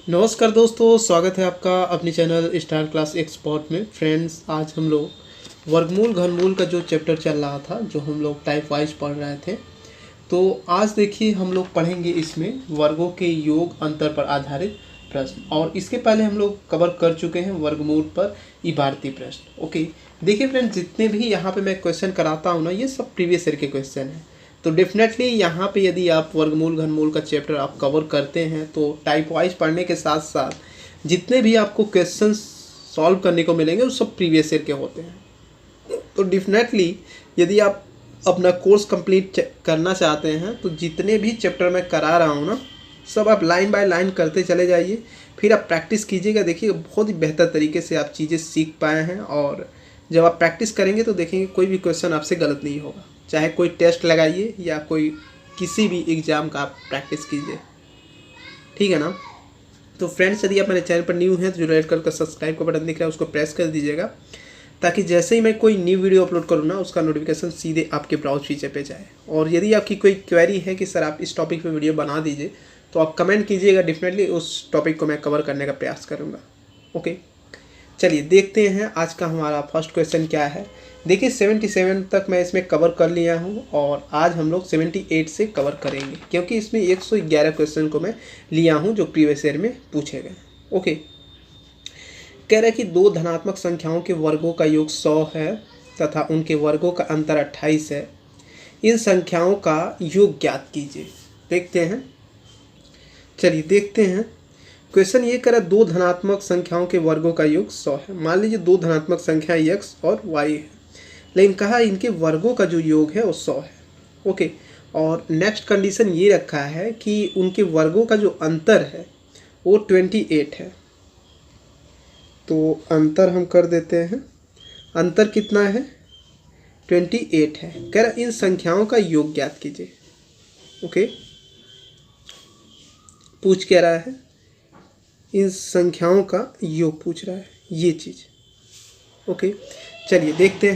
नमस्कार दोस्तों, स्वागत है आपका अपने चैनल स्टार क्लास एक्सपर्ट में। फ्रेंड्स, आज हम लोग वर्गमूल घनमूल का जो चैप्टर चल रहा था, जो हम लोग टाइप वाइज पढ़ रहे थे, तो आज देखिए हम लोग पढ़ेंगे इसमें वर्गों के योग अंतर पर आधारित प्रश्न। और इसके पहले हम लोग कवर कर चुके हैं वर्गमूल पर इबारती प्रश्न। ओके, देखिए फ्रेंड्स, जितने भी यहाँ पे मैं क्वेश्चन कराता हूँ ना, ये सब प्रीवियस ईयर के क्वेश्चन हैं। तो डेफिनेटली यहाँ पे यदि आप वर्गमूल घनमूल का चैप्टर आप कवर करते हैं तो टाइप वाइज पढ़ने के साथ साथ जितने भी आपको क्वेश्चन सॉल्व करने को मिलेंगे वो सब प्रीवियस ईयर के होते हैं। तो डेफिनेटली यदि आप अपना कोर्स कंप्लीट करना चाहते हैं तो जितने भी चैप्टर मैं करा रहा हूँ ना, सब आप लाइन बाय लाइन करते चले जाइए, फिर आप प्रैक्टिस कीजिएगा। देखिए बहुत ही बेहतर तरीके से आप चीज़ें सीख पाए हैं, और जब आप प्रैक्टिस करेंगे तो देखेंगे कोई भी क्वेश्चन आपसे गलत नहीं होगा। चाहे कोई टेस्ट लगाइए या कोई किसी भी एग्ज़ाम का आप प्रैक्टिस कीजिए, ठीक है ना। तो फ्रेंड्स, यदि आप मेरे चैनल पर न्यू हैं तो जो रेड कलर का सब्सक्राइब का बटन दिख रहा है उसको प्रेस कर दीजिएगा, ताकि जैसे ही मैं कोई न्यू वीडियो अपलोड करूँ ना, उसका नोटिफिकेशन सीधे आपके ब्राउज फीचर पे जाए। और यदि आपकी कोई क्वेरी है कि सर आप इस टॉपिक पे वीडियो बना दीजिए, तो आप कमेंट कीजिएगा, डेफिनेटली उस टॉपिक को मैं कवर करने का प्रयास करूँगा। ओके, चलिए देखते हैं आज का हमारा फर्स्ट क्वेश्चन क्या है। देखिए 77 तक मैं इसमें कवर कर लिया हूँ, और आज हम लोग 78 से कवर करेंगे, क्योंकि इसमें 111 क्वेश्चन को मैं लिया हूँ जो प्रीवियस ईयर में पूछे गए। ओके, कह रहा है कि दो धनात्मक संख्याओं के वर्गों का योग 100 है तथा उनके वर्गों का अंतर 28 है। इन संख्याओं का योग ज्ञात कीजिए। देखते हैं, चलिए देखते हैं। क्वेश्चन ये करा, दो धनात्मक संख्याओं के वर्गों का योग 100 है। मान लीजिए दो धनात्मक संख्या x और y है, लेकिन कहा इनके वर्गों का जो योग है वो 100 है। ओके, और नेक्स्ट कंडीशन ये रखा है कि उनके वर्गों का जो अंतर है वो 28 है। तो अंतर हम कर देते हैं, अंतर कितना है, 28 है। कह रहा इन संख्याओं का योग ज्ञात कीजिए। ओके, पूछ क्या रहा है, इन संख्याओं का योग पूछ रहा है, ये चीज़। ओके, चलिए देखते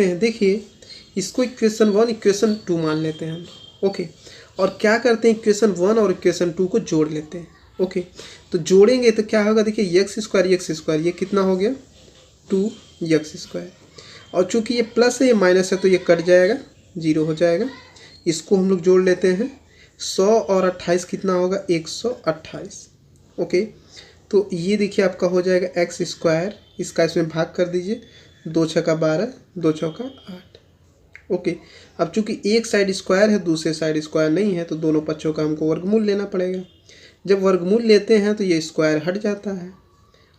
हैं, देखिए इसको इक्वेशन 1 इक्वेशन 2 मान लेते हैं हम। ओके, और क्या करते हैं, इक्वेशन 1 और इक्वेशन 2 को जोड़ लेते हैं। ओके, तो जोड़ेंगे तो क्या होगा, देखिए एक्स स्क्वायर ये कितना हो गया, 2x²। और चूंकि ये प्लस है ये माइनस है तो ये कट जाएगा, 0 हो जाएगा। इसको हम लोग जोड़ लेते हैं, 100 और 28 कितना होगा, 128। ओके, तो ये देखिए आपका हो जाएगा x², इसका इसमें भाग कर दीजिए, 2 छक्का 12, 2 चौका 8। ओके, अब चूंकि एक साइड स्क्वायर है दूसरे साइड स्क्वायर नहीं है, तो दोनों पक्षों का हमको वर्गमूल लेना पड़ेगा। जब वर्गमूल लेते हैं तो ये स्क्वायर हट जाता है,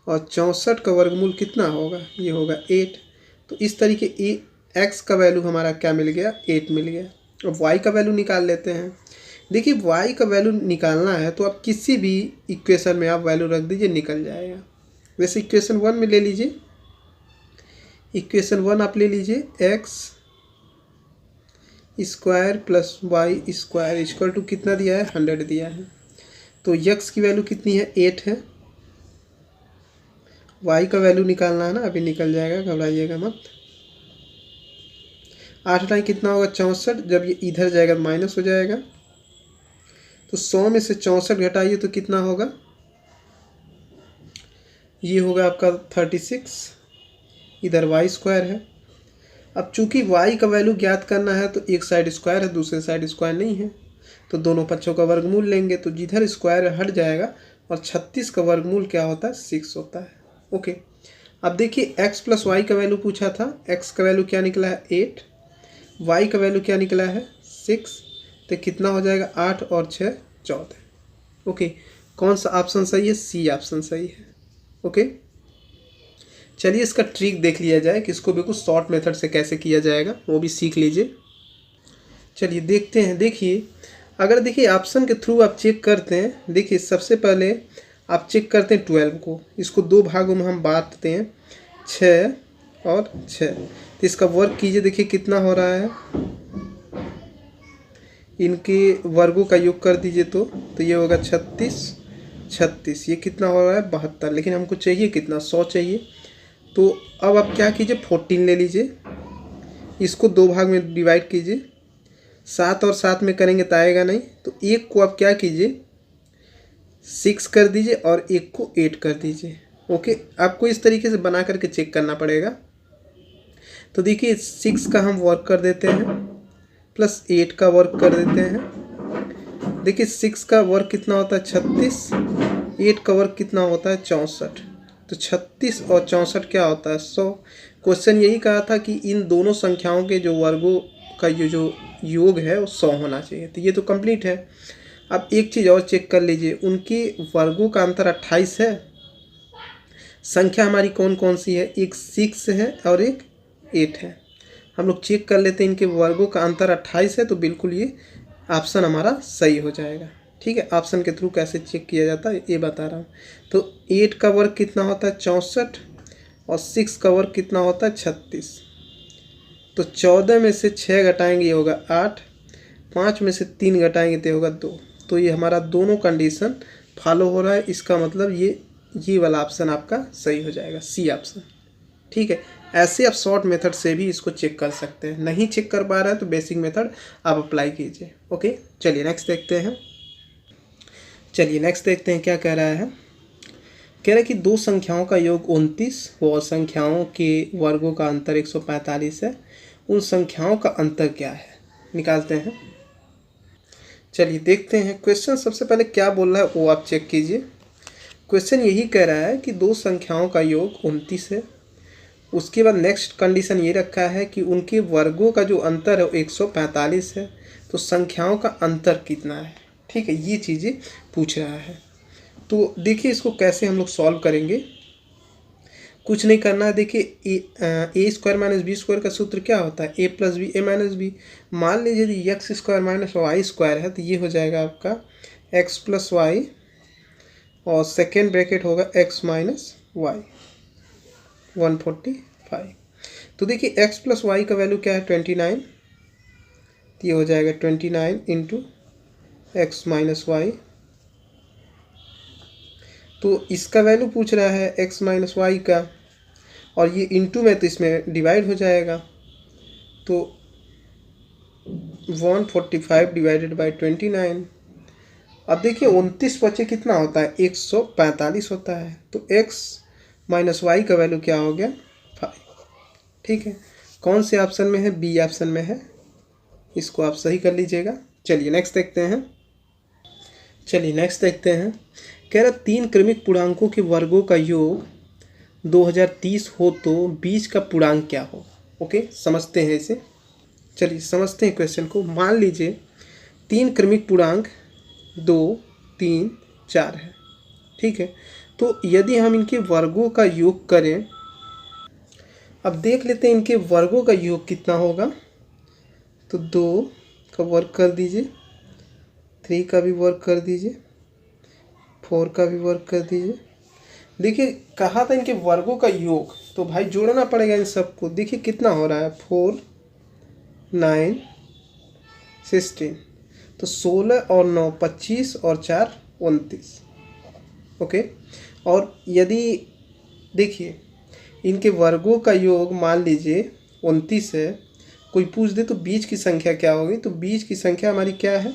और 64 का वर्गमूल कितना होगा, ये होगा 8। तो इस तरीके x का वैल्यू हमारा क्या मिल गया, 8 मिल गया। अब y का वैल्यू निकाल लेते हैं। देखिए y का वैल्यू निकालना है तो आप किसी भी इक्वेशन में आप वैल्यू रख दीजिए, निकल जाएगा। वैसे इक्वेशन 1 में ले लीजिए, इक्वेशन 1 आप ले लीजिए, x² plus y² equal to कितना दिया है, 100 दिया है। तो x की वैल्यू कितनी है, 8 है। y का वैल्यू निकालना है ना, अभी निकल जाएगा, घबराइएगा मत। 8 लाइन कितना होगा, 64। जब ये इधर जाएगा तो माइनस हो जाएगा, तो 100 में से 64 घटाइए तो कितना होगा, ये होगा आपका 36। इधर y² है। अब चूंकि y का वैल्यू ज्ञात करना है तो एक साइड स्क्वायर है दूसरे साइड स्क्वायर नहीं है, तो दोनों पक्षों का वर्गमूल लेंगे, तो जिधर स्क्वायर हट जाएगा, और 36 का वर्गमूल क्या होता है, 6 होता है। ओके, अब देखिए x प्लस वाई का वैल्यू पूछा था, x का वैल्यू क्या निकला है, 8, y का वैल्यू क्या निकला है, 6। तो कितना हो जाएगा, 8 और 6 14। ओके, कौन सा ऑप्शन सही है, सी ऑप्शन सही है। ओके, चलिए इसका ट्रिक देख लिया जाए कि इसको बिल्कुल शॉर्ट मेथड से कैसे किया जाएगा, वो भी सीख लीजिए। चलिए देखते हैं। देखिए, अगर देखिए ऑप्शन के थ्रू आप चेक करते हैं, देखिए सबसे पहले आप चेक करते हैं 12 को, इसको दो भागों में हम बांटते हैं, 6 और 6। तो इसका वर्ग कीजिए, देखिए कितना हो रहा है, इनके वर्गों का योग कर दीजिए तो ये होगा 36। ये कितना हो रहा है, 72। लेकिन हमको चाहिए कितना, 100 चाहिए। तो अब आप क्या कीजिए, 14 ले लीजिए, इसको दो भाग में डिवाइड कीजिए। 7 और 7 में करेंगे तो आएगा नहीं, तो एक को आप क्या कीजिए, 6 कर दीजिए और 1 को 8 कर दीजिए। ओके, आपको इस तरीके से बना करके चेक करना पड़ेगा। तो देखिए 6 का हम वर्क कर देते हैं प्लस 8 का वर्क कर देते हैं। देखिए 6 का वर्क कितना होता है 36, 8 का वर्क कितना होता है 64। तो 36 और 64 क्या होता है 100। क्वेश्चन यही कहा था कि इन दोनों संख्याओं के जो वर्गों का जो योग है वो 100 होना चाहिए। तो ये तो कंप्लीट है। अब एक चीज़ और चेक कर लीजिए, उनके वर्गों का अंतर 28 है। संख्या हमारी कौन कौन सी है, एक 6 है और एक 8 है। हम लोग चेक कर लेते हैं, इनके वर्गों का अंतर 28 है, तो बिल्कुल ये ऑप्शन हमारा सही हो जाएगा। ठीक है, ऑप्शन के थ्रू कैसे चेक किया जाता है ये बता रहा हूँ। तो 8 का वर्ग कितना होता है 64 और 6 का वर्ग कितना होता है 36। तो 14 में से 6 घटाएंगे ये होगा 8, 5 में से 3 घटाएंगे तो होगा 2। तो ये हमारा दोनों कंडीशन फॉलो हो रहा है। इसका मतलब ये वाला ऑप्शन आपका सही हो जाएगा, सी ऑप्शन। ठीक है, ऐसे आप शॉर्ट मेथड से भी इसको चेक कर सकते हैं। नहीं चेक कर पा रहा है तो बेसिक मेथड आप अप्लाई कीजिए। ओके, चलिए नेक्स्ट देखते हैं। क्या कह रहा है। कह रहा है कि दो संख्याओं का योग 29 और संख्याओं के वर्गों का अंतर 145 है। उन संख्याओं का अंतर क्या है, निकालते हैं। चलिए देखते हैं क्वेश्चन। सबसे पहले क्या बोल रहा है वो आप चेक कीजिए। क्वेश्चन यही कह रहा है कि दो संख्याओं का योग 29 है। उसके बाद नेक्स्ट कंडीशन ये रखा है कि उनके वर्गों का जो अंतर है वो 145 है। तो संख्याओं का अंतर कितना है। ठीक है, ये चीज़ें पूछ रहा है। तो देखिए इसको कैसे हम लोग सॉल्व करेंगे। कुछ नहीं करना है। देखिए a square minus b square का सूत्र क्या होता है, a plus b a minus b. मान लीजिए यदि x square minus y square है तो ये हो जाएगा आपका एक्स प्लस वाई और सेकेंड ब्रैकेट होगा एक्स माइनस वाई 145। तो देखिए एक्स प्लस वाई का वैल्यू क्या है 29। तो ये हो जाएगा 29 इंटू एक्स माइनस वाई। तो इसका वैल्यू पूछ रहा है एक्स माइनस वाई का, और ये इंटू में तो इसमें डिवाइड हो जाएगा। तो 145 डिवाइडेड बाई 29। अब देखिए 29 बचे कितना होता है 145 होता है। तो x माइनस वाई का वैल्यू क्या हो गया 5। ठीक है, कौन से ऑप्शन में है, बी ऑप्शन में है। इसको आप सही कर लीजिएगा। चलिए नेक्स्ट देखते हैं। कह रहा 3 क्रमिक पूर्णांकों के वर्गों का योग 2030 हो तो बीच का पूर्णांक क्या हो। ओके, समझते हैं इसे। चलिए समझते हैं क्वेश्चन को। मान लीजिए 3 क्रमिक पूर्णांक 2, 3, 4 है। ठीक है, तो यदि हम इनके वर्गों का योग करें, अब देख लेते हैं इनके वर्गों का योग कितना होगा। तो 2 का वर्ग कर दीजिए, 3 का भी वर्ग कर दीजिए, 4 का भी वर्ग कर दीजिए। देखिए कहा था इनके वर्गों का योग, तो भाई जोड़ना पड़ेगा इन सबको। देखिए कितना हो रहा है 4, 9, 16। तो 16 और 9 25 और 4 29। ओके, और यदि देखिए इनके वर्गों का योग मान लीजिए 29 है, कोई पूछ दे तो बीच की संख्या क्या होगी। तो बीच की संख्या हमारी क्या है,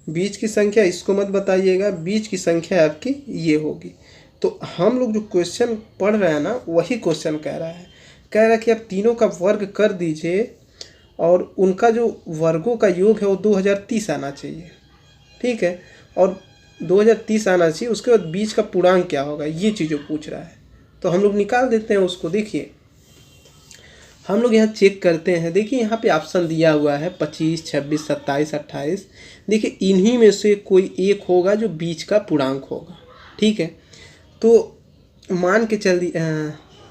बीच की संख्या इसको मत बताइएगा, बीच की संख्या आपकी ये होगी। तो हम लोग जो क्वेश्चन पढ़ रहे हैं ना वही क्वेश्चन कह रहा है कि आप तीनों का वर्ग कर दीजिए और उनका जो वर्गों का योग है वो 2030 आना चाहिए। ठीक है, और 2030 आना चाहिए। उसके बाद बीच का पूर्णांक क्या होगा, ये चीज़ें पूछ रहा है। तो हम लोग निकाल देते हैं उसको। देखिए हम लोग यहाँ चेक करते हैं। देखिए यहाँ पे ऑप्शन दिया हुआ है 25, 26, 27, 28। देखिए इन्हीं में से कोई एक होगा जो बीच का पूर्णांक होगा। ठीक है, तो मान के चल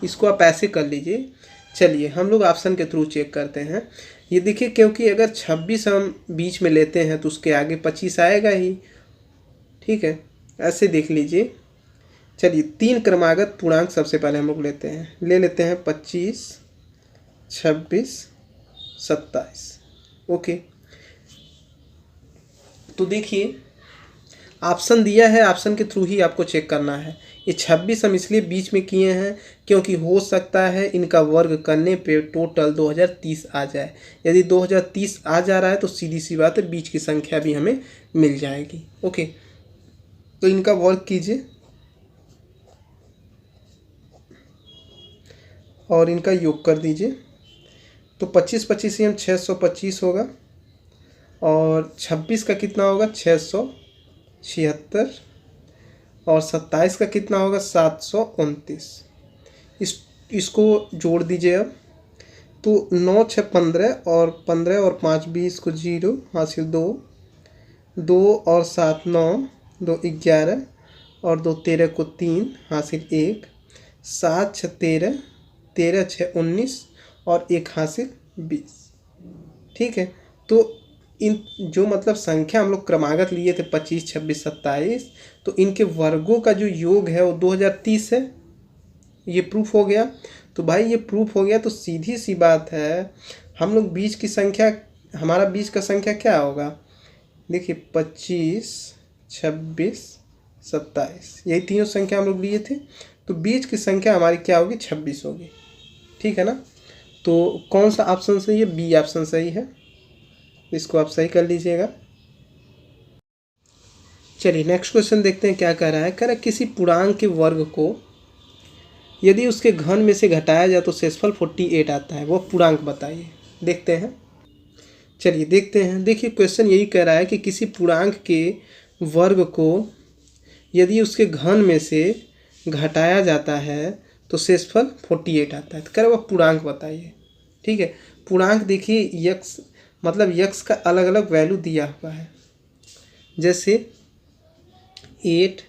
इसको आप ऐसे कर लीजिए। चलिए हम लोग ऑप्शन के थ्रू चेक करते हैं। ये देखिए क्योंकि अगर 26 हम बीच में लेते हैं तो उसके आगे 25 आएगा ही। ठीक है, ऐसे देख लीजिए। चलिए 3 क्रमागत पूर्णांक सबसे पहले हम लोग लेते हैं 25, 26, 27। ओके, तो देखिए ऑप्शन दिया है, ऑप्शन के थ्रू ही आपको चेक करना है। ये 26 हम इसलिए बीच में किए हैं क्योंकि हो सकता है इनका वर्ग करने पे टोटल 2030 आ जाए। यदि 2030 आ जा रहा है तो सीधी सी बात है बीच की संख्या भी हमें मिल जाएगी। ओके, तो इनका वर्ग कीजिए और इनका योग कर दीजिए। तो 25 हम 625 होगा और 26 का कितना होगा 676 और 27 का कितना होगा 729। इसको जोड़ दीजिए अब। तो 9 6 15 और 15 और 5 20 को 0 हासिल 2, 2 और 7 9, 2 11 और 2 13 को 3 हासिल 1, 7 6 13, 13 6 19 और 1 हासिल 20। ठीक है, तो इन जो मतलब संख्या हम लोग क्रमागत लिए थे 25 26 27, तो इनके वर्गों का जो योग है वो 2030 है। ये प्रूफ हो गया। तो भाई ये प्रूफ हो गया तो सीधी सी बात है हम लोग बीच की संख्या, हमारा बीच का संख्या क्या होगा, देखिए 25 26 27, यही तीनों संख्या हम लोग लिए थे। तो बीच की संख्या हमारी क्या होगी 26 होगी। ठीक है ना। तो कौन सा ऑप्शन सही है, बी ऑप्शन सही है। इसको आप सही कर लीजिएगा। चलिए नेक्स्ट क्वेश्चन देखते हैं क्या कह रहा है। कह रहा है किसी पूर्णांक के वर्ग को यदि उसके घन में से घटाया जाए तो शेषफल 48 आता है, वो पूर्णांक बताइए। देखते हैं, चलिए देखते हैं। देखिए क्वेश्चन यही कह रहा है कि किसी पूर्णांक के वर्ग को यदि उसके घन में से घटाया जाता है तो शेषफल 48 आता है। तो कह रहा है वह पूर्णांक बताइए। ठीक है, पूर्णांक देखिए यक्स मतलब यक्स का अलग अलग वैल्यू दिया हुआ है, जैसे 8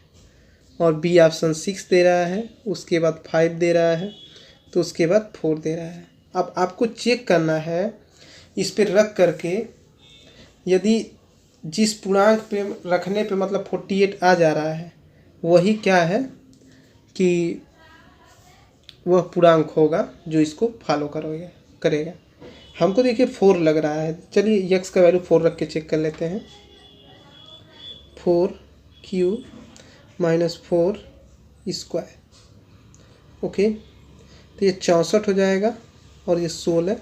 और बी ऑप्शन 6 दे रहा है, उसके बाद 5 दे रहा है, तो उसके बाद 4 दे रहा है। अब आपको चेक करना है इस पर रख करके, यदि जिस पूर्णांक पे रखने पे मतलब 48 आ जा रहा है वही क्या है कि वह पूर्णांक होगा जो इसको फॉलो करेगा। हमको देखिए 4 लग रहा है, चलिए यक्स का वैल्यू 4 रख के चेक कर लेते हैं। 4³ - 4 स्क्वायर। ओके, तो ये 64 हो जाएगा और ये 16,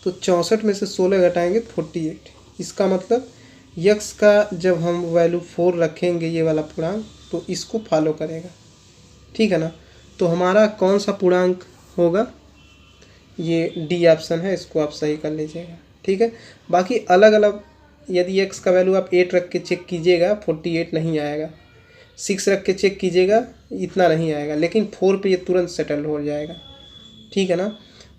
तो 64 में से 16 घटाएंगे 48। इसका मतलब यक्स का जब हम वैल्यू 4 रखेंगे ये वाला पूर्णांक तो इसको फॉलो करेगा। ठीक है ना। तो हमारा कौन सा पूर्णांक होगा, ये डी ऑप्शन है, इसको आप सही कर लीजिएगा। ठीक है, बाकी अलग अलग यदि एक्स का वैल्यू आप 8 रख के चेक कीजिएगा 48 नहीं आएगा, 6 रख के चेक कीजिएगा इतना नहीं आएगा, लेकिन 4 पे ये तुरंत सेटल हो जाएगा। ठीक है ना।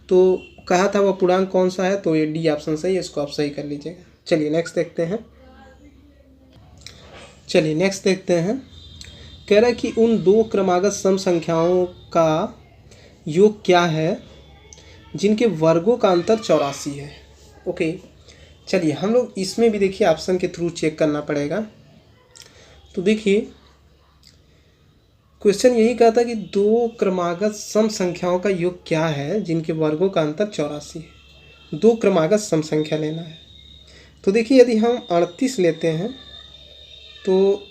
तो कहा था वो पूर्णांक कौन सा है, तो ये डी ऑप्शन सही है, इसको आप सही कर लीजिएगा। चलिए नेक्स्ट देखते हैं। कह रहा है कि उन दो क्रमागत सम संख्याओं का योग क्या है जिनके वर्गों का अंतर 84 है। ओके, चलिए हम लोग इसमें भी देखिए ऑप्शन के थ्रू चेक करना पड़ेगा। तो देखिए क्वेश्चन यही कहा था कि दो क्रमागत सम संख्याओं का योग क्या है जिनके वर्गों का अंतर 84 है। दो क्रमागत सम संख्या लेना है। तो देखिए यदि हम 38 लेते हैं तो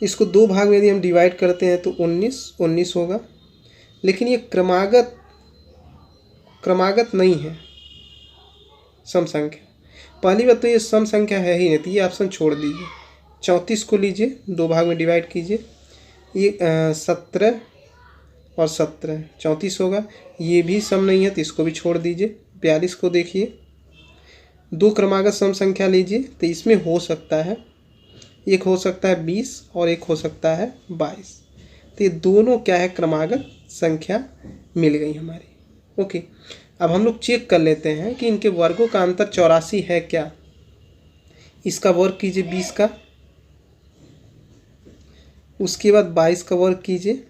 इसको दो भाग में यदि हम डिवाइड करते हैं तो 19 होगा, लेकिन ये क्रमागत नहीं है सम संख्या। पहली बात तो ये सम संख्या है ही नहीं, तो ये ऑप्शन छोड़ दीजिए। 34 को लीजिए, दो भाग में डिवाइड कीजिए, ये 17 और 17 34 होगा, ये भी सम नहीं है तो इसको भी छोड़ दीजिए। 42 को देखिए, दो क्रमागत सम संख्या लीजिए तो इसमें हो सकता है, एक हो सकता है 20 और एक हो सकता है 22, तो ये दोनों क्या है क्रमागत संख्या मिल गई हमारी। ओके, अब हम लोग चेक कर लेते हैं कि इनके वर्गों का अंतर 84 है क्या। इसका वर्ग कीजिए 20 का, उसके बाद 22 का वर्ग कीजिए,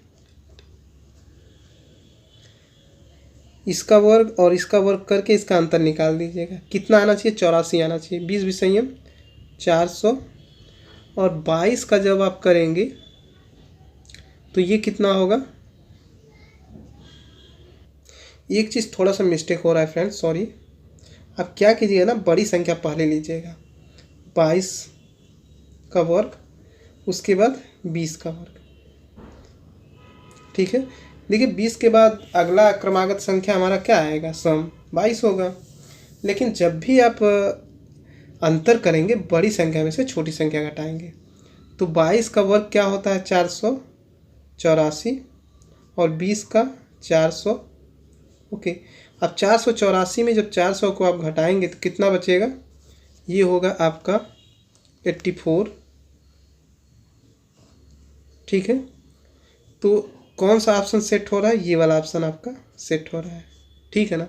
इसका वर्ग और इसका वर्ग करके इसका अंतर निकाल दीजिएगा। कितना आना चाहिए, 84 आना चाहिए। 20 भी संयम 400 और 22 का जब आप करेंगे तो ये कितना होगा। एक चीज़ थोड़ा सा मिस्टेक हो रहा है फ्रेंड्स, सॉरी। आप क्या कीजिएगा ना, बड़ी संख्या पहले लीजिएगा, 22 का वर्ग उसके बाद 20 का वर्ग, ठीक है। देखिए 20 के बाद अगला क्रमागत संख्या हमारा क्या आएगा, सम 22 होगा। लेकिन जब भी आप अंतर करेंगे बड़ी संख्या में से छोटी संख्या घटाएंगे, तो 22 का वर्ग क्या होता है 484 और 20 का 400। ओके, अब 484 में जब 400 को आप घटाएंगे तो कितना बचेगा, ये होगा आपका 84। ठीक है, तो कौन सा ऑप्शन सेट हो रहा है, ये वाला ऑप्शन आपका सेट हो रहा है। ठीक है ना।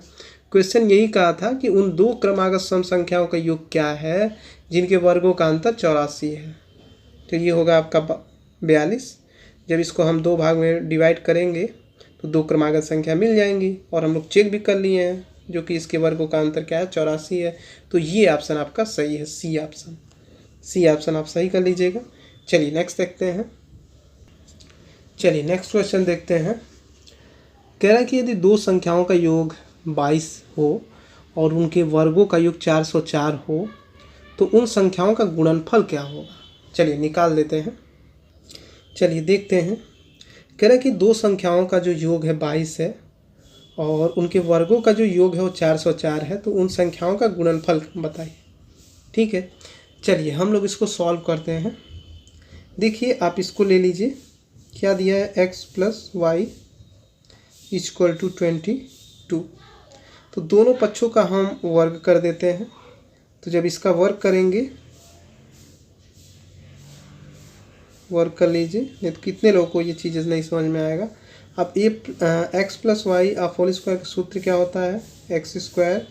क्वेश्चन यही कहा था कि उन दो क्रमागत सम संख्याओं का योग क्या है जिनके वर्गों का अंतर 84 है। तो ये होगा आपका 42। जब इसको हम दो भाग में डिवाइड करेंगे तो दो क्रमागत संख्या मिल जाएंगी, और हम लोग चेक भी कर लिए हैं जो कि इसके वर्गों का अंतर क्या है 84 है। तो ये ऑप्शन आपका सही है, सी ऑप्शन। सी ऑप्शन आप सही कर लीजिएगा। चलिए नेक्स्ट देखते हैं। चलिए नेक्स्ट क्वेश्चन देखते हैं। कह रहा है कि यदि दो संख्याओं का योग 22 हो और उनके वर्गों का योग 404 हो तो उन संख्याओं का गुणनफल क्या होगा। चलिए निकाल लेते हैं। चलिए देखते हैं। कह रहा है कि दो संख्याओं का जो योग है 22 है और उनके वर्गों का जो योग है वो 404 है, तो उन संख्याओं का गुणनफल बताइए। ठीक है, चलिए हम लोग इसको सॉल्व करते हैं। देखिए आप इसको ले लीजिए, क्या दिया है x plus y equal to 22। तो दोनों पक्षों का हम वर्ग कर देते हैं। तो जब इसका वर्ग करेंगे, वर्ग कर लीजिए, नहीं तो कितने लोगों को ये चीज़ें नहीं समझ में आएगा। अब ये एक्स प्लस वाई आप होल स्क्वायर का सूत्र क्या होता है, x square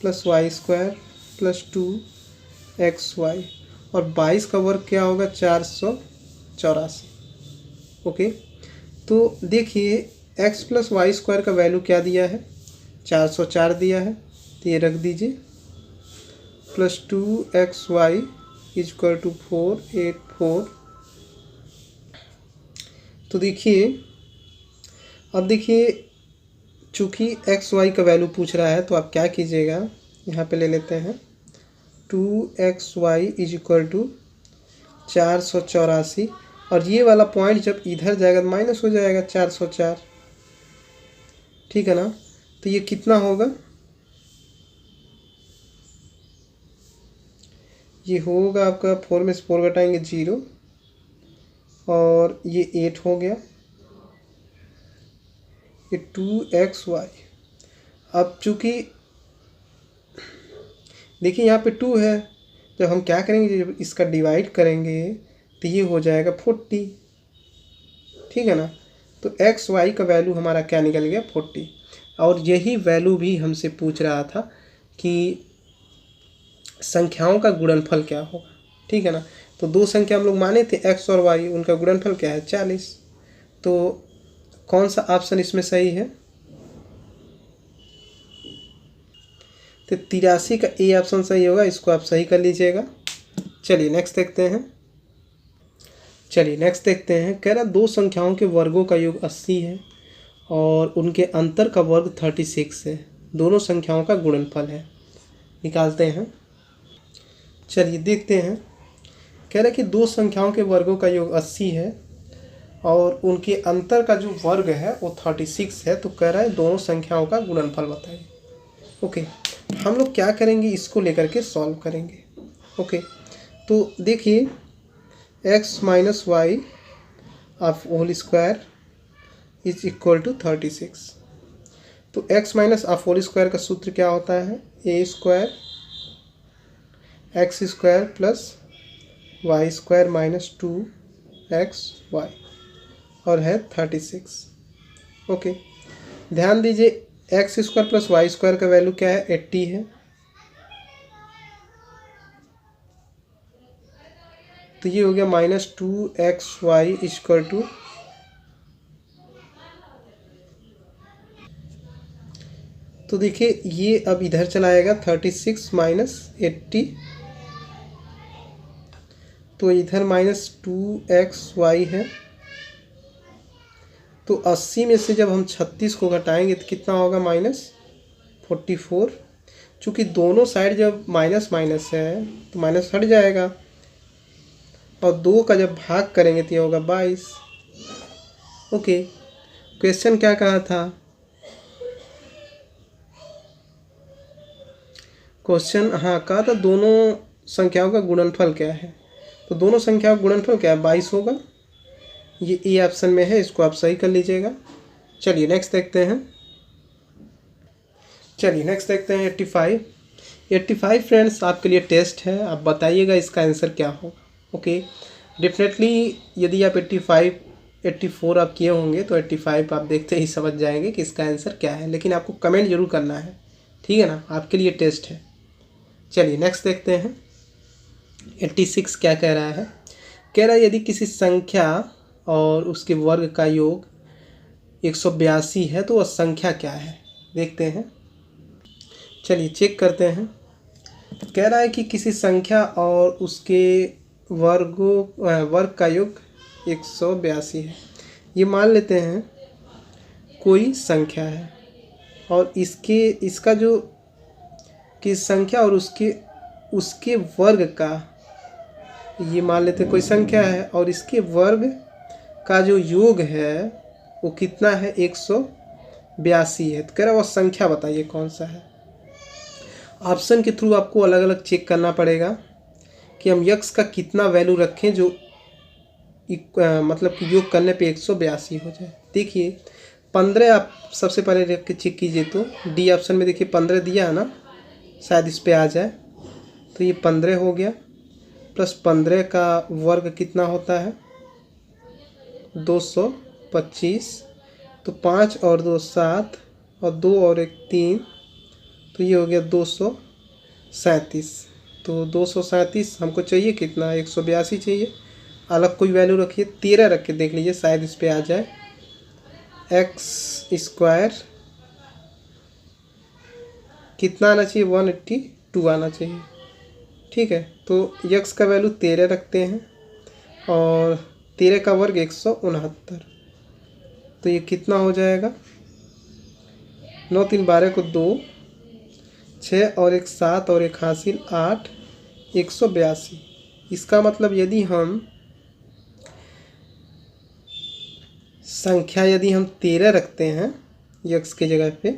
plus y square plus 2xy, और 22 का वर्ग क्या होगा 484। ओके, तो देखिए x प्लस वाई स्क्वायर का वैल्यू क्या दिया है 404 दिया है, तो ये रख दीजिए, प्लस 2xy इक्वल टू 484। तो देखिए अब देखिए चूँकि एक्स वाई का वैल्यू पूछ रहा है तो आप क्या कीजिएगा, यहाँ पे ले लेते हैं 2xy इज इक्वल टू 484, और ये वाला पॉइंट जब इधर जाएगा तो माइनस हो जाएगा 404। ठीक है ना। तो ये कितना होगा, ये होगा आपका 4 में से 4 घटाएंगे 0, और ये 8 हो गया, ये 2xy। अब चूँकि देखिए यहाँ पे 2 है, जब हम क्या करेंगे, जब इसका डिवाइड करेंगे तो ये हो जाएगा 40। ठीक है ना। तो एक्स वाई का वैल्यू हमारा क्या निकल गया 40, और यही वैल्यू भी हमसे पूछ रहा था कि संख्याओं का गुणनफल क्या होगा। ठीक है ना। तो दो संख्या हम लोग माने थे एक्स और वाई, उनका गुणनफल क्या है 40। तो कौन सा ऑप्शन इसमें सही है, तो 83 का ए ऑप्शन सही होगा, इसको आप सही कर लीजिएगा। चलिए नेक्स्ट देखते हैं। चलिए नेक्स्ट देखते हैं। कह रहा दो संख्याओं के वर्गों का योग 80 है और उनके अंतर का वर्ग 36 है, दोनों संख्याओं का गुणनफल है, निकालते हैं। चलिए देखते हैं। कह रहा कि दो संख्याओं के वर्गों का योग 80 है और उनके अंतर का जो वर्ग है वो 36 है, तो कह रहा है दोनों संख्याओं का गुणनफल बताइए। ओके, हम लोग क्या करेंगे, इसको लेकर के सॉल्व करेंगे। ओके, तो देखिए x minus y of whole square is equal to 36। तो x minus of whole square का सूत्र क्या होता है, a square x square plus y square minus 2xy, और है 36। ओके, ध्यान दीजिए x square plus y square का वैल्यू क्या है 80 है, तो ये हो गया माइनस 2xy इक्वल टू, तो देखिए ये अब इधर चलाएगा 36 माइनस 80, तो इधर माइनस 2xy है। तो 80 में से जब हम 36 को घटाएंगे तो कितना होगा -44। चूँकि दोनों साइड जब माइनस माइनस है तो माइनस हट जाएगा, और 2 का जब भाग करेंगे तो ये होगा 22। ओके, क्वेश्चन क्या कहा था? क्वेश्चन हाँ कहा था दोनों संख्याओं का गुणनफल क्या है। तो दोनों संख्याओं का गुणनफल क्या है? 22 होगा। ये ए ऑप्शन में है, इसको आप सही कर लीजिएगा। चलिए नेक्स्ट देखते हैं। चलिए नेक्स्ट देखते हैं 85। 85 फ्रेंड्स आपके लिए टेस्ट है, आप बताइएगा इसका आंसर क्या हो। ओके, डेफिनेटली यदि आप 85 84 आप किए होंगे तो 85 आप देखते ही समझ जाएंगे कि इसका आंसर क्या है, लेकिन आपको कमेंट जरूर करना है, ठीक है ना, आपके लिए टेस्ट है। चलिए नेक्स्ट देखते हैं 86 क्या कह रहा है। कह रहा है यदि किसी संख्या और उसके वर्ग का योग 182 है तो वह संख्या क्या है। देखते हैं, चलिए चेक करते हैं। कह रहा है कि किसी संख्या और उसके वर्ग का योग 182 है। ये मान लेते हैं कोई संख्या है और इसका जो कि संख्या और उसके वर्ग का, ये मान लेते हैं कोई संख्या है और इसके वर्ग का जो योग है वो कितना है? 182 है। तो कह रहा है वो संख्या बताइए कौन सा है। ऑप्शन के थ्रू आपको अलग अलग चेक करना पड़ेगा कि हम यक्स का कितना वैल्यू रखें जो मतलब कि योग करने पे 182 हो जाए। देखिए 15 आप सबसे पहले रख के चेक कीजिए। तो डी ऑप्शन में देखिए 15 दिया है ना, शायद इस पे आ जाए। तो ये 15 हो गया, प्लस 15 का वर्ग कितना होता है? 225। तो 5 और 2 7 और 2 और 1 3, तो ये हो गया 237। तो 237 हमको चाहिए कितना? 182 चाहिए। अलग कोई वैल्यू रखिए, 13 रख के देख लीजिए, शायद इस पे आ जाए। एक्स स्क्वायर कितना आना चाहिए? 182 आना चाहिए, ठीक है। तो यक्स का वैल्यू 13 रखते हैं और 13 का वर्ग 169। तो ये कितना हो जाएगा? 9 3 12 को 2, 6 और 1 7 और 1 हासिल 8, 182। इसका मतलब यदि हम संख्या यदि हम 13 रखते हैं यक्स के जगह पे,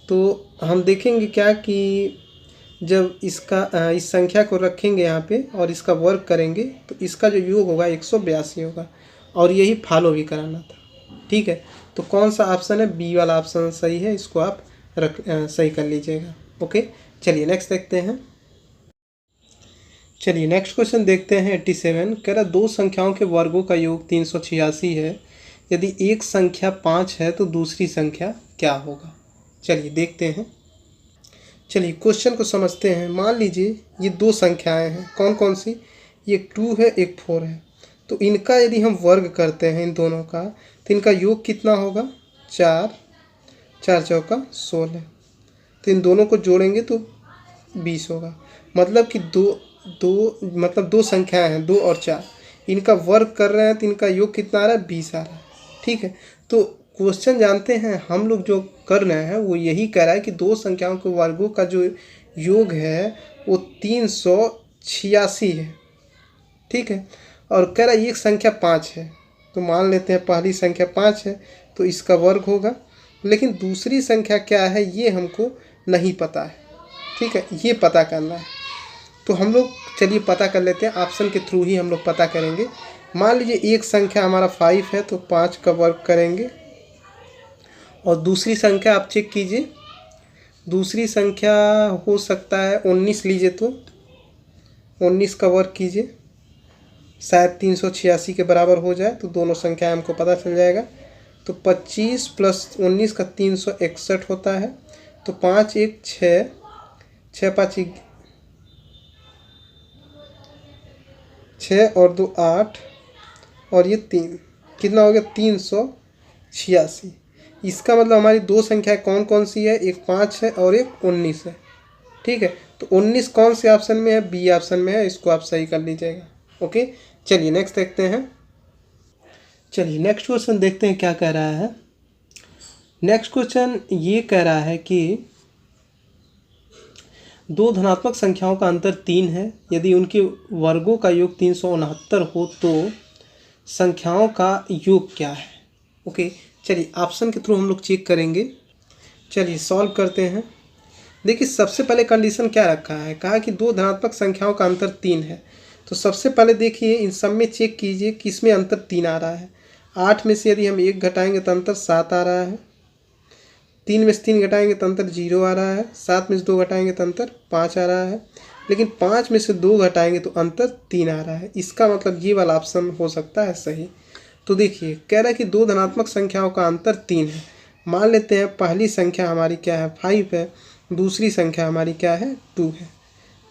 तो हम देखेंगे क्या कि जब इस संख्या को रखेंगे यहाँ पे और इसका वर्ग करेंगे तो इसका जो योग होगा 182 होगा, और यही फॉलो भी कराना था, ठीक है। तो कौन सा ऑप्शन है? बी वाला ऑप्शन सही है, इसको आप सही कर लीजिएगा। ओके, चलिए नेक्स्ट देखते हैं। चलिए नेक्स्ट क्वेश्चन देखते हैं 87। कह रहा दो संख्याओं के वर्गों का योग 386 है। यदि एक संख्या 5 है तो दूसरी संख्या क्या होगा। चलिए देखते हैं। चलिए क्वेश्चन को समझते हैं। मान लीजिए ये दो संख्याएं हैं, कौन कौन सी? एक 2 है, एक 4 है। तो इनका यदि हम वर्ग करते हैं इन दोनों का, तो इनका योग कितना होगा? 4 4 चौका 16। तो इन दोनों को जोड़ेंगे तो 20 होगा। मतलब कि दो संख्याएं हैं, 2 और 4, इनका वर्ग कर रहे हैं तो इनका योग कितना आ रहा है? 20 आ रहा है, ठीक है। तो क्वेश्चन जानते हैं हम लोग जो कर रहे हैं वो यही कह रहा है कि दो संख्याओं के वर्गों का जो योग है वो 386 है, ठीक है। और कह रहा है एक संख्या 5 है, तो मान लेते हैं पहली संख्या 5 है तो इसका वर्ग होगा, लेकिन दूसरी संख्या क्या है ये हमको नहीं पता है, ठीक है, ये पता करना है। तो हम लोग चलिए पता कर लेते हैं, ऑप्शन के थ्रू ही हम लोग पता करेंगे। मान लीजिए एक संख्या हमारा 5 है तो 5 का वर्ग करेंगे, और दूसरी संख्या आप चेक कीजिए, दूसरी संख्या हो सकता है 19 लीजिए, तो 19 का वर्ग कीजिए, शायद 386 के बराबर हो जाए, तो दोनों संख्या हमको पता चल जाएगा। तो 25 प्लस 19 का 361 होता है। तो 5 1 6, 6 5 6 और 2 8 और ये 3, कितना हो गया? 386। इसका मतलब हमारी दो संख्याएं कौन कौन सी है? एक 5 है और एक 19 है, ठीक है। तो 19 कौन से ऑप्शन में है? बी ऑप्शन में है, इसको आप सही कर लीजिएगा। ओके, चलिए नेक्स्ट देखते हैं। चलिए नेक्स्ट क्वेश्चन देखते हैं क्या कह रहा है। नेक्स्ट क्वेश्चन ये कह रहा है कि दो धनात्मक संख्याओं का अंतर 3 है। यदि उनके वर्गों का योग 369 हो तो संख्याओं का योग क्या है। ओके, चलिए ऑप्शन के थ्रू हम लोग चेक करेंगे। चलिए सॉल्व करते हैं। देखिए सबसे पहले कंडीशन क्या रखा है, कहा कि दो धनात्मक संख्याओं का अंतर 3 है। तो सबसे पहले देखिए इन सब में चेक कीजिए किस में अंतर 3 आ रहा है। 8 में से यदि हम 1 घटाएंगे तो अंतर 7 आ रहा है, 3 में से 3 घटाएंगे तो अंतर 0 आ रहा है, 7 में से 2 घटाएंगे तो अंतर 5 आ रहा है, लेकिन 5 में से 2 घटाएंगे तो अंतर 3 आ रहा है। इसका मतलब ये वाला ऑप्शन हो सकता है सही। तो देखिए कह रहा है कि दो धनात्मक संख्याओं का अंतर 3 है। मान लेते हैं पहली संख्या हमारी क्या है 5 है, दूसरी संख्या हमारी क्या है 2 है।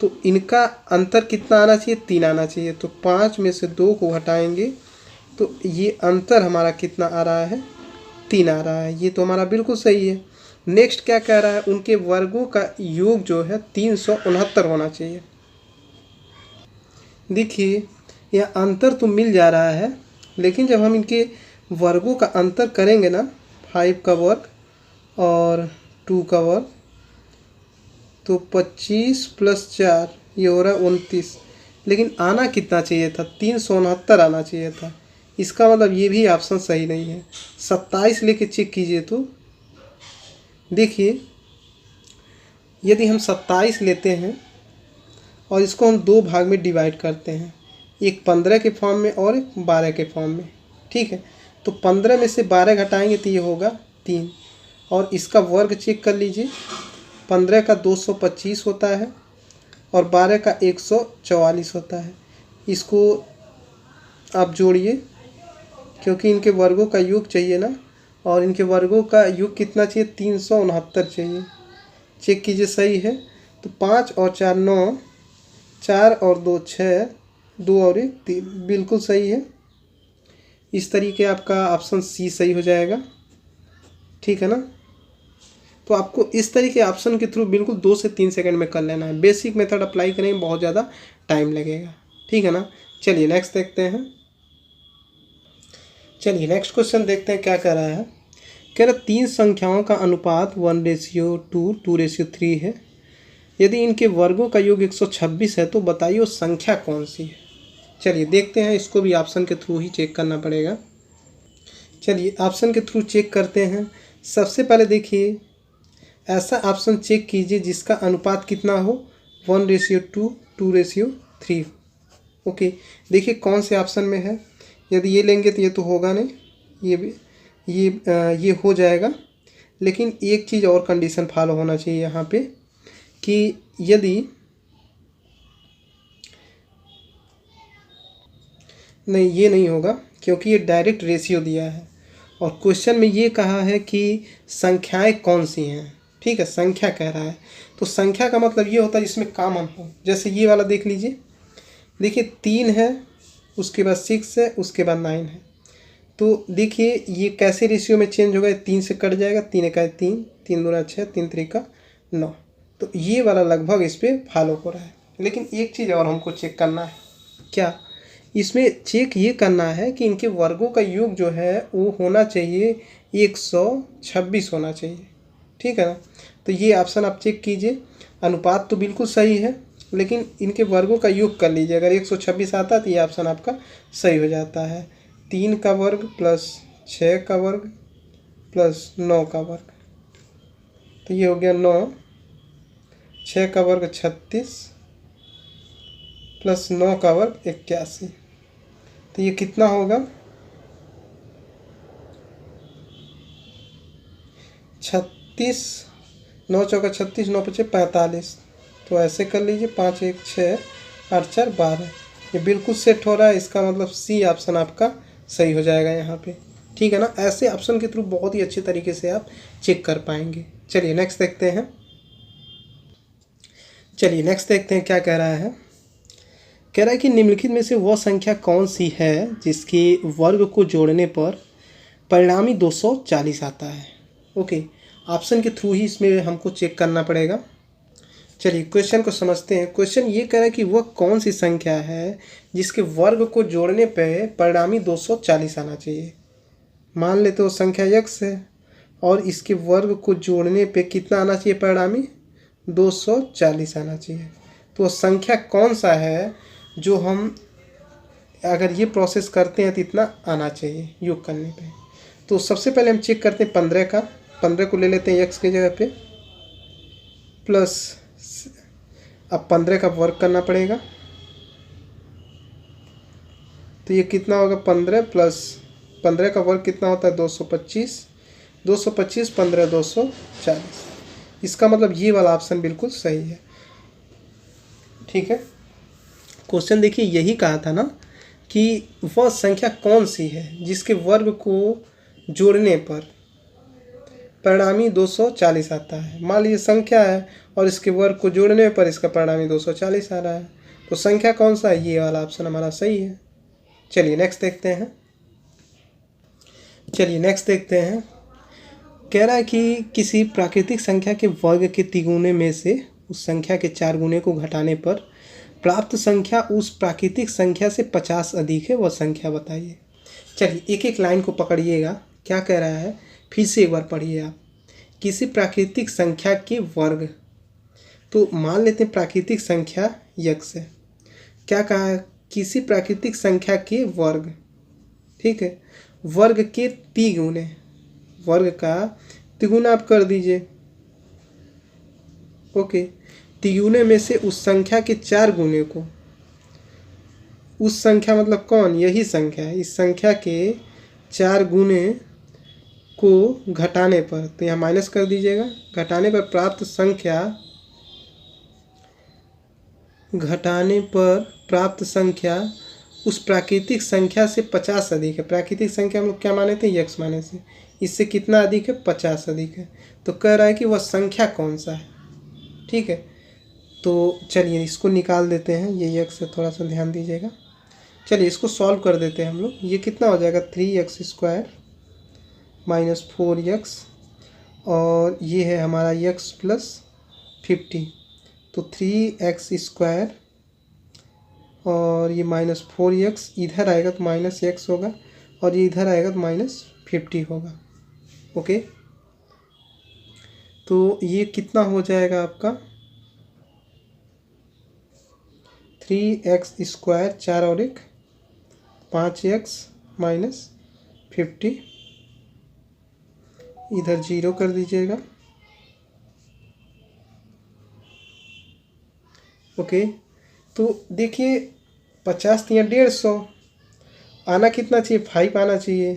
तो इनका अंतर कितना आना चाहिए 3 आना चाहिए। तो 5 में से 2 को घटाएंगे तो ये अंतर हमारा कितना आ रहा है 3 आ रहा है। ये तो हमारा बिल्कुल सही है। नेक्स्ट क्या कह रहा है, उनके वर्गों का योग जो है 369 होना चाहिए। देखिए यह अंतर तो मिल जा रहा है, लेकिन जब हम इनके वर्गों का अंतर करेंगे ना 5 का वर्ग और 2 का वर्ग, तो 25 + 4 ये हो रहा है 29, लेकिन आना कितना चाहिए था 369 आना चाहिए था। इसका मतलब ये भी ऑप्शन सही नहीं है। 27 लेके चेक कीजिए तो देखिए यदि हम 27 लेते हैं और इसको हम 2 भाग में डिवाइड करते हैं, एक 15 के फॉर्म में और एक 12 के फॉर्म में, ठीक है। तो 15 में से 12 घटाएंगे तो ये होगा 3, और इसका वर्ग चेक कर लीजिए। 15 का 225 होता है और 12 का 144 होता है। इसको आप जोड़िए क्योंकि इनके वर्गों का योग चाहिए ना, और इनके वर्गों का योग कितना चाहिए 369 चाहिए। चेक कीजिए सही है। तो 5 और 4 9, 4 और 2 6, 2 और 1 3, बिल्कुल सही है। इस तरीके आपका ऑप्शन सी सही हो जाएगा, ठीक है ना। तो आपको इस तरीके ऑप्शन के थ्रू बिल्कुल 2 से 3 सेकंड में कर लेना है। बेसिक मेथड अप्लाई करेंगे बहुत ज़्यादा टाइम लगेगा, ठीक है ना। चलिए नेक्स्ट देखते हैं। चलिए नेक्स्ट क्वेश्चन देखते हैं क्या कह रहा है। कह रहा 3 संख्याओं का अनुपात 1:2, 2:3 है। यदि इनके वर्गों का योग 126 है तो बताइए वो संख्या कौन सी है। चलिए देखते हैं, इसको भी ऑप्शन के थ्रू ही चेक करना पड़ेगा। चलिए ऑप्शन के थ्रू चेक करते हैं। सबसे पहले देखिए ऐसा ऑप्शन चेक कीजिए जिसका अनुपात कितना हो 1:2, 2:3। ओके, देखिए कौन से ऑप्शन में है। यदि ये लेंगे तो ये तो होगा नहीं, ये भी ये हो जाएगा। लेकिन एक चीज़ और कंडीशन फॉलो होना चाहिए यहाँ पे कि यदि नहीं, ये नहीं होगा क्योंकि ये डायरेक्ट रेशियो दिया है और क्वेश्चन में ये कहा है कि संख्याएं कौन सी हैं, ठीक है। संख्या कह रहा है तो संख्या का मतलब ये होता है जिसमें कॉमन हो। जैसे ये वाला देख लीजिए, देखिए 3 है, उसके बाद 6 है, उसके बाद 9 है। तो देखिए ये कैसे रेशियो में चेंज होगा, 3 से कट जाएगा, 3 × 3, 3 × 6, 3 × 9। तो ये वाला लगभग इस पर फॉलो हो रहा है। लेकिन एक चीज़ और हमको चेक करना है, क्या इसमें चेक ये करना है कि इनके वर्गों का योग जो है वो होना चाहिए 126 होना चाहिए, ठीक है ना। तो ये ऑप्शन आप चेक कीजिए। अनुपात तो बिल्कुल सही है, लेकिन इनके वर्गों का योग कर लीजिए। अगर 126 आता है तो ये ऑप्शन आपका सही हो जाता है। 3 का वर्ग प्लस 6 का वर्ग प्लस 9 का वर्ग, तो ये हो गया 9। 6 का वर्ग 36 प्लस 9 का वर्ग 81, तो ये कितना होगा 36, 9 × 4 = 36, 9 × 5 = 45। तो ऐसे कर लीजिए 5 1 6 8 4 12, ये बिल्कुल सेट हो रहा है। इसका मतलब सी ऑप्शन आपका सही हो जाएगा यहाँ पे, ठीक है ना। ऐसे ऑप्शन के थ्रू बहुत ही अच्छे तरीके से आप चेक कर पाएंगे। चलिए नेक्स्ट देखते हैं। चलिए नेक्स्ट देखते हैं क्या कह रहा है। कह रहा है कि निम्नलिखित में से वह संख्या कौन सी है जिसके वर्ग को जोड़ने पर परिणामी 240 आता है। ओके, ऑप्शन के थ्रू ही इसमें हमको चेक करना पड़ेगा। चलिए क्वेश्चन को समझते हैं। क्वेश्चन ये कह रहा है कि वह कौन सी संख्या है जिसके वर्ग को जोड़ने पर परिणामी 240 आना चाहिए। मान लेते हो संख्या x है और इसके वर्ग को जोड़ने पे कितना आना चाहिए परिणामी 240 आना चाहिए। तो संख्या कौन सा है जो हम अगर ये प्रोसेस करते हैं तो इतना आना चाहिए योग करने पे। तो सबसे पहले हम चेक करते हैं 15 का। 15 को ले लेते हैं x की जगह पे, प्लस अब 15 का वर्क करना पड़ेगा। तो ये कितना होगा, 15 प्लस 15 का वर्क कितना होता है, 225। 225 15 240। इसका मतलब ये वाला ऑप्शन बिल्कुल सही है। ठीक है, क्वेश्चन देखिए यही कहा था ना कि वह संख्या कौन सी है जिसके वर्ग को जोड़ने पर परिणामी 240 आता है। मान लीजिए संख्या है और इसके वर्ग को जोड़ने पर इसका परिणामी 240 आ रहा है, तो संख्या कौन सा है, ये वाला ऑप्शन हमारा सही है। चलिए नेक्स्ट देखते हैं। कह रहा है कि किसी प्राकृतिक संख्या के वर्ग के तिगुने में से उस संख्या के 4 गुने को घटाने पर प्राप्त संख्या उस प्राकृतिक संख्या से 50 अधिक है, वह संख्या बताइए। चलिए एक एक लाइन को पकड़िएगा, क्या कह रहा है फिर से एक बार पढ़िए आप। किसी प्राकृतिक संख्या के वर्ग, तो मान लेते हैं प्राकृतिक संख्या x है। क्या कहा है, किसी प्राकृतिक संख्या के वर्ग, ठीक है, वर्ग के तिगुने, वर्ग का तिगुना आप कर दीजिए। ओके, तिगुने में से उस संख्या के 4 गुने को, उस संख्या मतलब कौन, यही संख्या है, इस संख्या के 4 गुने को घटाने पर, तो यहाँ माइनस कर दीजिएगा, घटाने पर प्राप्त संख्या उस प्राकृतिक संख्या से 50 अधिक है। प्राकृतिक संख्या हम लोग क्या माने थे, x माने थे, इससे कितना अधिक है, 50 अधिक है। तो कह रहा है कि वह संख्या कौन सा है। ठीक है, तो चलिए इसको निकाल देते हैं, ये x से थोड़ा सा ध्यान दीजिएगा। चलिए इसको सॉल्व कर देते हैं हम लोग। ये कितना हो जाएगा, 3x² माइनस 4x, और ये है हमारा x प्लस 50, तो 3x² और ये माइनस 4x इधर आएगा तो माइनस x होगा, और ये इधर आएगा तो माइनस 50 होगा। ओके, तो ये कितना हो जाएगा आपका, 3x² 4 और 1 5x माइनस 50, इधर 0 कर दीजिएगा। ओके, तो देखिए 50 या 150 आना कितना चाहिए, 5 आना चाहिए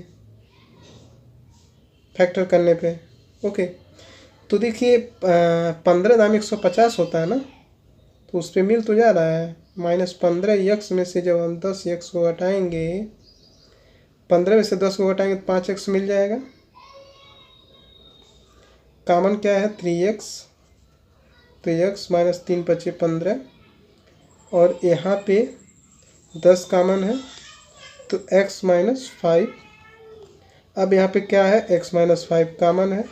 फैक्टर करने पे। ओके, तो देखिए 15 दाम 150 होता है ना, तो उस पर मिल तो जा रहा है। माइनस 15x में से जब हम 10x को घटाएंगे, 15 में से 10 को घटाएंगे तो 5x मिल जाएगा। कॉमन क्या है, 3x माइनस 3 × 5 = 15, और यहाँ पे 10 कॉमन है तो x माइनस 5। अब यहाँ पे क्या है, x माइनस 5 कॉमन है,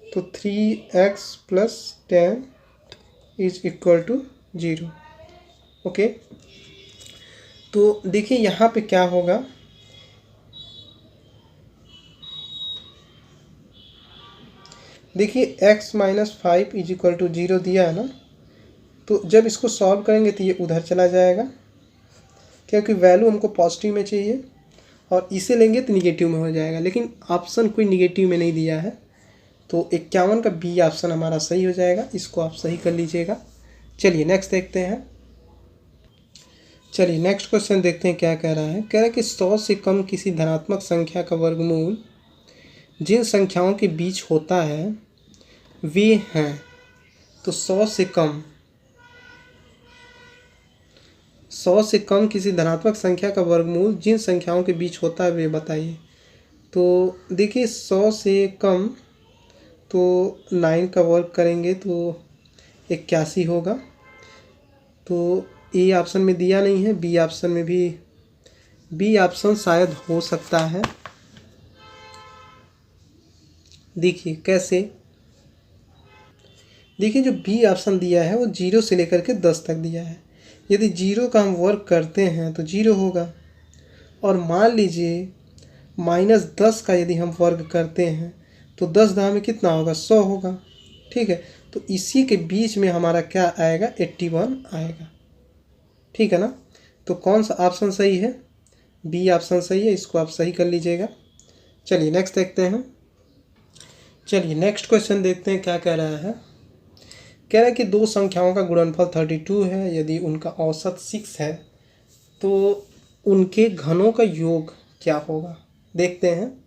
तो 3x प्लस 10 = 0। ओके, तो देखिए यहाँ पे क्या होगा, देखिए x माइनस 5 = 0 दिया है ना, तो जब इसको सॉल्व करेंगे तो ये उधर चला जाएगा, क्योंकि वैल्यू हमको पॉजिटिव में चाहिए, और इसे लेंगे तो निगेटिव में हो जाएगा, लेकिन ऑप्शन कोई निगेटिव में नहीं दिया है, तो 51 का बी ऑप्शन हमारा सही हो जाएगा। इसको आप सही कर लीजिएगा। चलिए नेक्स्ट देखते हैं। चलिए नेक्स्ट क्वेश्चन देखते हैं क्या कह रहा है। कह रहा है कि 100 से कम किसी धनात्मक संख्या का वर्गमूल जिन संख्याओं के बीच होता है वे हैं। तो 100 से कम किसी धनात्मक संख्या का वर्गमूल जिन संख्याओं के बीच होता है वे बताइए। तो देखिए 100 से कम, तो 9 का वर्ग करेंगे तो 81 होगा। तो ए ऑप्शन में दिया नहीं है, बी ऑप्शन में भी, बी ऑप्शन शायद हो सकता है। देखिए कैसे, देखिए जो बी ऑप्शन दिया है वो 0 से लेकर के 10 तक दिया है। यदि 0 का हम वर्क करते हैं तो 0 होगा, और मान लीजिए -10 का यदि हम वर्ग करते हैं तो 10 10 में कितना होगा, 100 होगा। ठीक है, तो इसी के बीच में हमारा क्या आएगा, 81 आएगा। ठीक है ना, तो कौन सा ऑप्शन सही है? बी ऑप्शन सही है, इसको आप सही कर लीजिएगा। चलिए नेक्स्ट देखते हैं। चलिए नेक्स्ट क्वेश्चन देखते हैं क्या कह रहा है। कह रहा है कि दो संख्याओं का गुणनफल 32 है, यदि उनका औसत 6 है तो उनके घनों का योग क्या होगा? देखते हैं।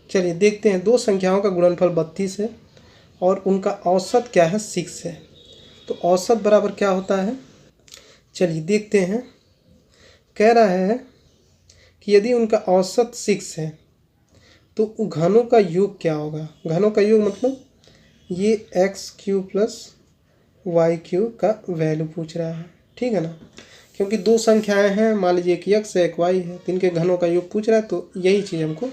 चलिए देखते हैं, दो संख्याओं का गुणनफल 32 है और उनका औसत क्या है? 6 है। तो औसत बराबर क्या होता है? चलिए देखते हैं। कह रहा है कि यदि उनका औसत 6 है तो घनों का योग क्या होगा? घनों का योग मतलब ये x³ प्लस y³ का वैल्यू पूछ रहा है, ठीक है ना। क्योंकि दो संख्याएं हैं, मान लीजिए एक x है एक y है, तो इनके घनों का योग पूछ रहा है, तो यही चीज़ हमको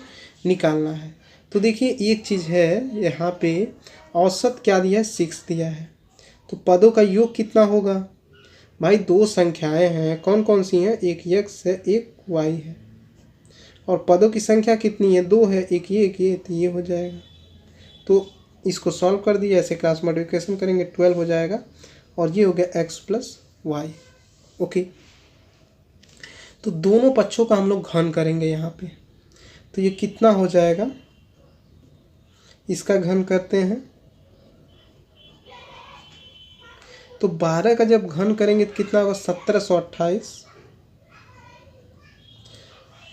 निकालना है। तो देखिए एक चीज़ है, यहाँ पे औसत क्या दिया है? 6 दिया है। तो पदों का योग कितना होगा? भाई दो संख्याएं हैं, कौन कौन सी हैं? एक x है एक y है, और पदों की संख्या कितनी है? 2 है, एक ये तो ये हो जाएगा। तो इसको सॉल्व कर दिया, ऐसे क्रॉस मल्टीप्लिकेशन करेंगे 12 हो जाएगा, और ये हो गया x प्लस वाई। ओके, तो दोनों पक्षों का हम लोग घन करेंगे यहाँ पे। तो ये कितना हो जाएगा? इसका घन करते हैं तो 12 का जब घन करेंगे तो कितना होगा? 1728।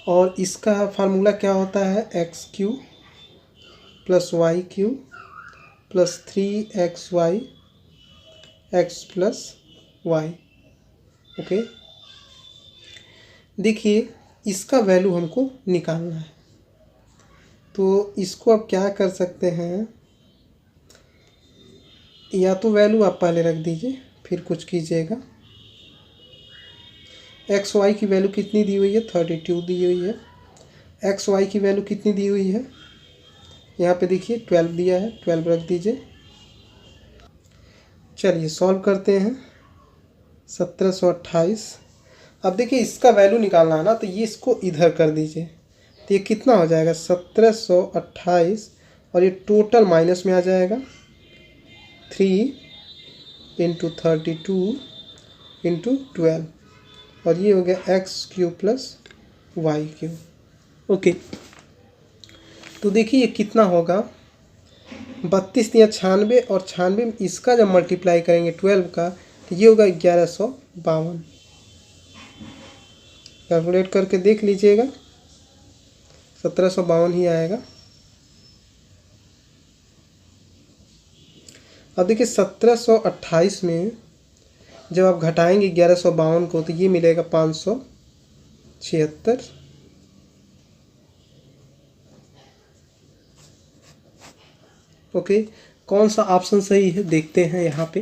और इसका फार्मूला क्या होता है? x³ plus y³ plus 3xy x plus y. Okay, देखिए इसका वैल्यू हमको निकालना है। तो इसको आप क्या कर सकते हैं, या तो वैल्यू आप पहले रख दीजिए फिर कुछ कीजिएगा। एक्स वाई की वैल्यू कितनी दी हुई है? 32 दी हुई है। एक्स वाई की वैल्यू कितनी दी हुई है? यहाँ पे देखिए 12 दिया है, 12 रख दीजिए। चलिए सॉल्व करते हैं। 1728। अब देखिए इसका वैल्यू निकालना है ना, तो ये इसको इधर कर दीजिए, तो ये कितना हो जाएगा? 1728, और ये टोटल माइनस में आ जाएगा। 3 × 32 × 12, और ये हो गया x³ प्लस y³। ओके, तो देखिए ये कितना होगा? 32 या 96, और 96 में इसका जब मल्टीप्लाई करेंगे 12 का, तो ये होगा 1152। कैलकुलेट करके देख लीजिएगा, 1752 ही आएगा। अब देखिए 1728 में जब आप घटाएंगे 1152 को, तो ये मिलेगा 576। ओके, कौन सा ऑप्शन सही है देखते हैं यहाँ पे,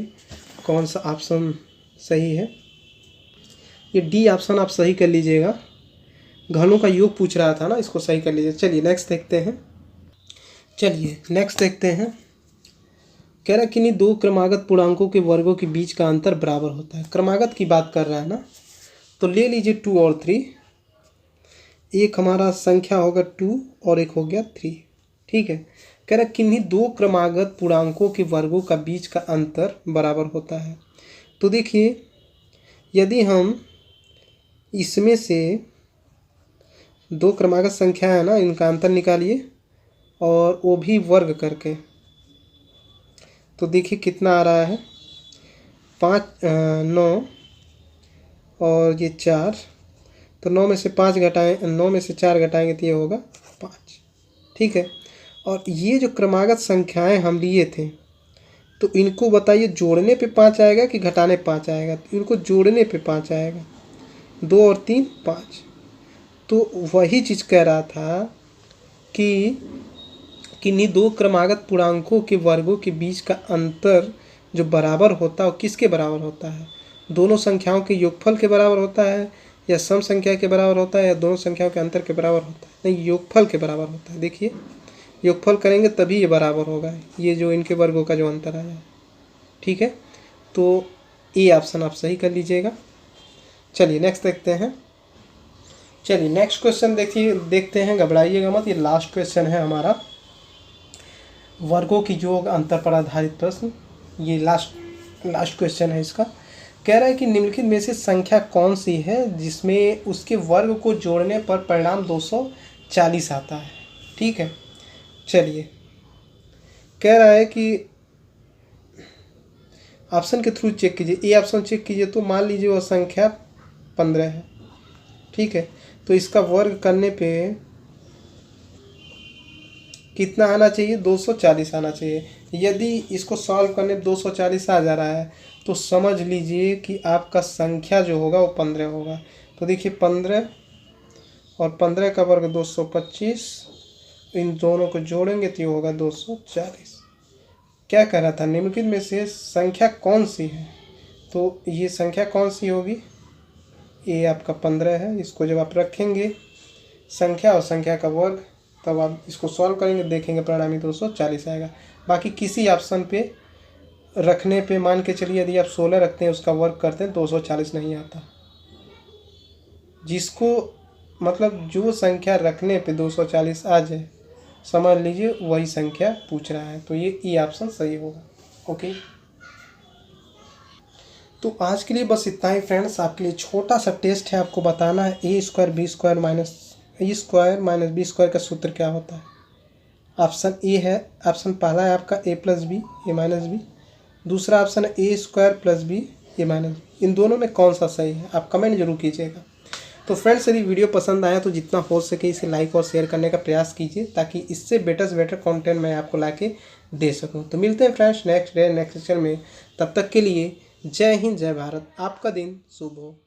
कौन सा ऑप्शन सही है। ये डी ऑप्शन आप सही कर लीजिएगा, घनों का योग पूछ रहा था ना, इसको सही कर लीजिए। चलिए नेक्स्ट देखते हैं। कह रहा है कि दो क्रमागत पूर्णांकों के वर्गों के बीच का अंतर बराबर होता है। क्रमागत की बात कर रहा है ना, तो ले लीजिए 2 और 3। एक हमारा संख्या होगा 2 और एक हो गया 3, ठीक है। कह रहा है किन्हीं दो क्रमागत पूर्णांकों के वर्गों का बीच का अंतर बराबर होता है। तो देखिए यदि हम इसमें से दो क्रमागत संख्या है ना, इनका अंतर निकालिए और वो भी वर्ग करके, तो देखिए कितना आ रहा है? 9 और ये 4, तो 9 में से 5 घटाएं, 9 में से 4 घटाएंगे तो ये होगा 5, ठीक है। और ये जो क्रमागत संख्याएं हम लिए थे, तो इनको बताइए जोड़ने पे 5 आएगा कि घटाने 5 आएगा? तो इनको जोड़ने पे 5 आएगा, 2 और 3 5। तो वही चीज़ कह रहा था कि किन्हीं दो क्रमागत पूर्णांकों के वर्गों के बीच का अंतर जो बराबर होता है वो किसके बराबर होता है? दोनों संख्याओं के योगफल के बराबर होता है, या सम संख्या के बराबर होता है, या दोनों संख्याओं के अंतर के बराबर होता है? नहीं, योगफल के बराबर होता है। देखिए योगफल करेंगे तभी ये बराबर होगा, ये जो इनके वर्गों का जो अंतर आया है, ठीक है। तो ये ऑप्शन आप सही कर लीजिएगा। चलिए नेक्स्ट देखते हैं। चलिए नेक्स्ट क्वेश्चन देखते हैं, घबराइएगा मत, ये लास्ट क्वेश्चन है हमारा, वर्गों की योग अंतर पर आधारित प्रश्न। ये लास्ट क्वेश्चन है इसका। कह रहा है कि निम्नलिखित में से संख्या कौन सी है जिसमें उसके वर्ग को जोड़ने पर परिणाम 240 आता है। ठीक है, चलिए कह रहा है कि ऑप्शन के थ्रू चेक कीजिए। ए ऑप्शन चेक कीजिए तो मान लीजिए वह संख्या 15 है। ठीक है, तो इसका वर्ग करने पे कितना आना चाहिए, 240 आना चाहिए। यदि इसको सॉल्व करने 240 आ जा रहा है तो समझ लीजिए कि आपका संख्या जो होगा वो 15 होगा। तो देखिए 15 और 15 का वर्ग 225, इन दोनों को जोड़ेंगे तो ये होगा 240। क्या कह रहा था, निम्नलिखित में से संख्या कौन सी है, तो ये संख्या कौन सी होगी, ये आपका 15 है। इसको जब आप रखेंगे संख्या और संख्या का वर्ग, तब आप इसको सॉल्व करेंगे, देखेंगे परिणामी 240 आएगा। बाकी किसी ऑप्शन पे रखने पे मान के चलिए यदि आप 16 रखते हैं उसका वर्ग करते हैं 240 नहीं आता। जिसको मतलब जो संख्या रखने पे 240 आ जाए समझ लीजिए वही संख्या पूछ रहा है, तो ये ई ऑप्शन सही होगा। ओके, तो आज के लिए बस इतना ही फ्रेंड्स। आपके लिए छोटा सा टेस्ट है, आपको बताना है a square B square minus E square minus b square का सूत्र क्या होता है। ऑप्शन ए है, ऑप्शन पहला है आपका ए plus b a minus B, दूसरा ऑप्शन है a square plus b a minus B. इन दोनों में कौन सा सही है आप कमेंट जरूर कीजिएगा। तो फ्रेंड्स यदि वीडियो पसंद आया तो जितना हो सके इसे लाइक और शेयर करने का प्रयास कीजिए ताकि इससे बेटर से बेटर कंटेंट मैं आपको लाके दे सकूं। तो मिलते हैं friends next day next section में, तब तक के लिए जय हिंद जय भारत। आपका दिन शुभ हो।